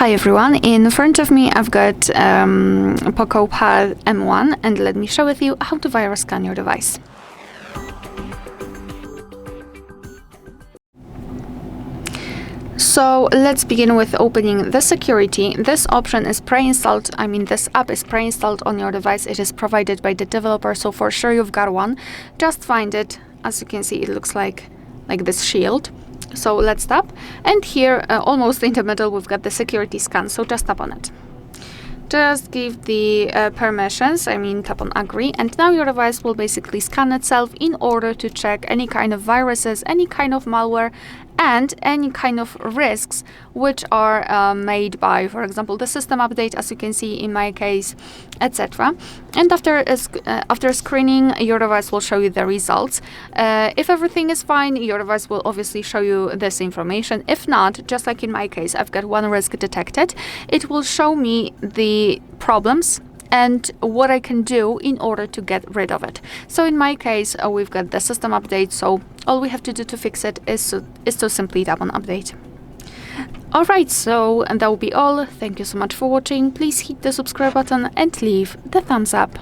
Hi everyone, in front of me I've got POCO Pad M1 and let me share with you how to virus scan your device. So let's begin with opening the security. This option is pre-installed, this app is pre-installed on your device. It is provided by the developer, so for sure you've got one. Just find it. As you can see, it looks like this shield. So let's tap, and here almost in the middle we've got the security scan, so just tap on it. Just give the permissions, tap on agree, and now your device will basically scan itself in order to check any kind of viruses, any kind of malware, and any kind of risks which are made by, for example, the system update, as you can see in my case, etc. And after screening, your device will show you the results. If everything is fine, your device will obviously show you this information. If not, just like in my case, I've got one risk detected. It will show me the problems and what I can do in order to get rid of it. So in my case, we've got the system update, so all we have to do to fix it is to simply tap on update. Alright, so that will be all. Thank you so much for watching. Please hit the subscribe button and leave the thumbs up.